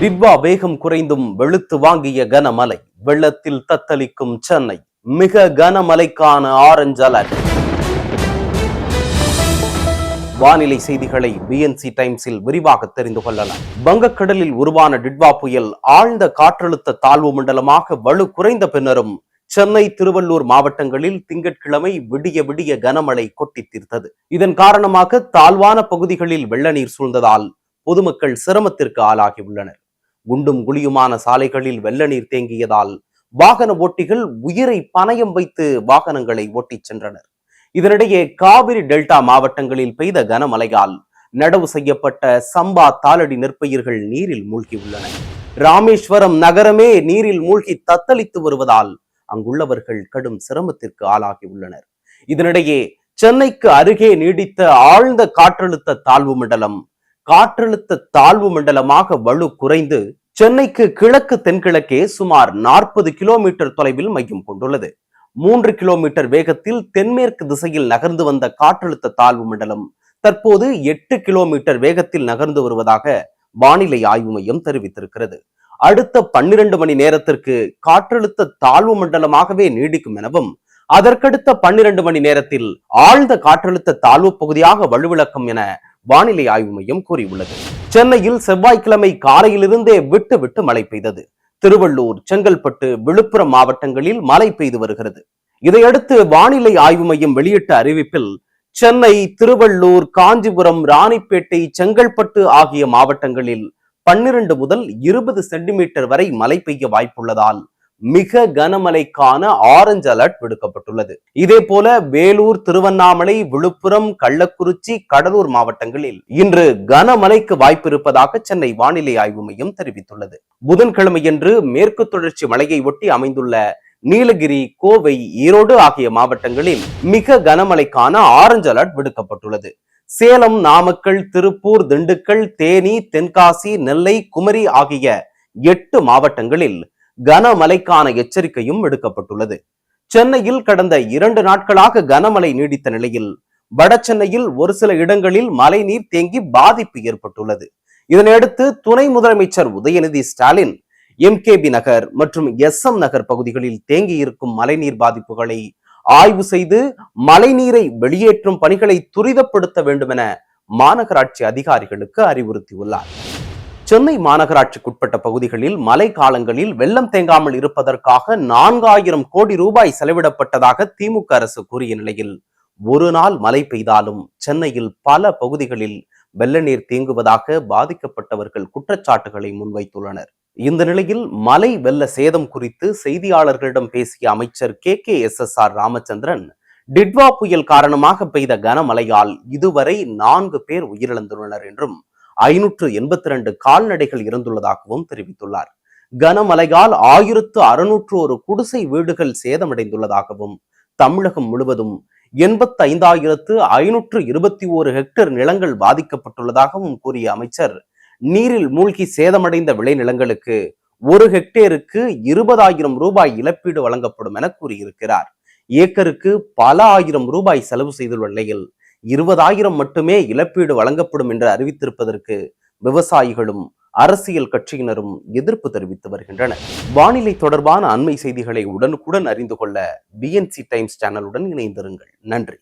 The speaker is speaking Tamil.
டிட்வா வேகம் குறைந்தும் வெளுத்து வாங்கிய கனமழை, வெள்ளத்தில் தத்தளிக்கும் சென்னை. மிக கனமழைக்கான ஆரஞ்சு அலர்ட். வானிலை செய்திகளை பிஎன்சி டைம்ஸில் விரிவாக தெரிந்து கொள்ளலாம். வங்கக்கடலில் உருவான டிட்வா புயல் ஆழ்ந்த காற்றழுத்த தாழ்வு மண்டலமாக வலு குறைந்த பின்னரும் சென்னை, திருவள்ளூர் மாவட்டங்களில் திங்கட்கிழமை விடிய விடிய கனமழை கொட்டி தீர்த்தது. இதன் காரணமாக தாழ்வான பகுதிகளில் வெள்ள நீர் சூழ்ந்ததால் பொதுமக்கள் சிரமத்திற்கு ஆளாகியுள்ளனர். குண்டும் குழியுமான சாலைகளில் வெள்ள நீர் தேங்கியதால் வாகன ஓட்டிகள் உயிரை பணயம் வைத்து வாகனங்களை ஓட்டிச் சென்றனர். இதனிடையே காவிரி டெல்டா மாவட்டங்களில் பெய்த கனமழையால் நடவு செய்யப்பட்ட சம்பா தாளடி நெற்பயிர்கள் நீரில் மூழ்கியுள்ளன. ராமேஸ்வரம் நகரமே நீரில் மூழ்கி தத்தளித்து வருவதால் அங்குள்ளவர்கள் கடும் சிரமத்திற்கு ஆளாகியுள்ளனர். இதனிடையே சென்னைக்கு அருகே நீடித்த ஆழ்ந்த காற்றழுத்த தாழ்வு மண்டலமாக வலு குறைந்து சென்னைக்கு கிழக்கு தென்கிழக்கே சுமார் 40 கிலோமீட்டர் தொலைவில் மையம் கொண்டுள்ளது. 3 கிலோமீட்டர் வேகத்தில் தென்மேற்கு திசையில் நகர்ந்து வந்த காற்றழுத்த தாழ்வு மண்டலம் தற்போது 8 கிலோமீட்டர் வேகத்தில் நகர்ந்து வருவதாக வானிலை ஆய்வு மையம் தெரிவித்திருக்கிறது. அடுத்த 12 மணி நேரத்திற்கு காற்றழுத்த தாழ்வு மண்டலமாகவே நீடிக்கும் எனவும், அதற்கடுத்த 12 மணி நேரத்தில் ஆழ்ந்த காற்றழுத்த தாழ்வு பகுதியாக வலுவிழக்கும் என வானிலை ஆய்வு மையம் கூறியுள்ளது. சென்னையில் செவ்வாய்க்கிழமை காலையிலிருந்தே விட்டு விட்டு மழை பெய்தது. திருவள்ளூர், செங்கல்பட்டு, விழுப்புரம் மாவட்டங்களில் மழை பெய்து வருகிறது. இதையடுத்து வானிலை ஆய்வு மையம் வெளியிட்ட அறிவிப்பில் சென்னை, திருவள்ளூர், காஞ்சிபுரம், ராணிப்பேட்டை, செங்கல்பட்டு ஆகிய மாவட்டங்களில் 12 முதல் 20 சென்டிமீட்டர் வரை மழை பெய்ய வாய்ப்புள்ளதால் மிக கனமழைக்கான ஆரஞ்சு அலர்ட் விடுக்கப்பட்டுள்ளது. இதே போல வேலூர், திருவண்ணாமலை, விழுப்புரம், கள்ளக்குறிச்சி, கடலூர் மாவட்டங்களில் இன்று கனமழைக்கு வாய்ப்பு இருப்பதாக சென்னை வானிலை ஆய்வு மையம் தெரிவித்துள்ளது. புதன்கிழமையன்று மேற்கு தொடர்ச்சி மலையை ஒட்டி அமைந்துள்ள நீலகிரி, கோவை, ஈரோடு ஆகிய மாவட்டங்களில் மிக கனமழைக்கான ஆரஞ்சு அலர்ட் விடுக்கப்பட்டுள்ளது. சேலம், நாமக்கல், திருப்பூர், திண்டுக்கல், தேனி, தென்காசி, நெல்லை, குமரி ஆகிய 8 மாவட்டங்களில் கனமழைக்கான எச்சரிக்கையும் விடுக்கப்பட்டுள்ளது. சென்னையில் கடந்த 2 நாட்களாக கனமழை நீடித்த நிலையில் வட சென்னையில் ஒரு சில இடங்களில் மழை நீர் தேங்கி பாதிப்பு ஏற்பட்டுள்ளது. இதனையடுத்து துணை முதலமைச்சர் உதயநிதி ஸ்டாலின் எம்கேபி நகர் மற்றும் SM நகர் பகுதிகளில் தேங்கியிருக்கும் மழைநீர் பாதிப்புகளை ஆய்வு செய்து மழைநீரை வெளியேற்றும் பணிகளை துரிதப்படுத்த வேண்டும் என மாநகராட்சி அதிகாரிகளுக்கு அறிவுறுத்தியுள்ளார். சென்னை மாநகராட்சிக்குட்பட்ட பகுதிகளில் மழை காலங்களில் வெள்ளம் தேங்காமல் இருப்பதற்காக 4000 கோடி ரூபாய் செலவிடப்பட்டதாக திமுக அரசு கூறிய நிலையில், ஒரு நாள் மழை பெய்தாலும் சென்னையில் பல பகுதிகளில் வெள்ள நீர் தேங்குவதாக பாதிக்கப்பட்டவர்கள் குற்றச்சாட்டுகளை முன்வைத்துள்ளனர். இந்த நிலையில் மழை வெள்ள சேதம் குறித்து செய்தியாளர்களிடம் பேசிய அமைச்சர் KKSSR ராமச்சந்திரன், டிட்வா புயல் காரணமாக பெய்த கனமழையால் இதுவரை 4 பேர் உயிரிழந்துள்ளனர் என்றும் 582 கால்நடைகள் இறந்துள்ளதாகவும் தெரிவித்துள்ளார். கனமழையால் 1601 குடிசை வீடுகள் சேதமடைந்துள்ளதாகவும், தமிழகம் முழுவதும் 85,521 ஹெக்டேர் நிலங்கள் பாதிக்கப்பட்டுள்ளதாகவும் கூறிய அமைச்சர், நீரில் மூழ்கி சேதமடைந்த விளைநிலங்களுக்கு 1 ஹெக்டேருக்கு 20,000 ரூபாய் இழப்பீடு வழங்கப்படும் என கூறியிருக்கிறார். ஏக்கருக்கு பல ஆயிரம் ரூபாய் செலவு செய்துள்ள நிலையில் 20,000 மட்டுமே இழப்பீடு வழங்கப்படும் என்று அறிவித்திருப்பதற்கு விவசாயிகளும் அரசியல் கட்சியினரும் எதிர்ப்பு தெரிவித்து வருகின்றனர். வானிலை தொடர்பான அண்மை செய்திகளை உடனுக்குடன் அறிந்து கொள்ள BNC டைம்ஸ் சேனலுடன் இணைந்திருங்கள். நன்றி.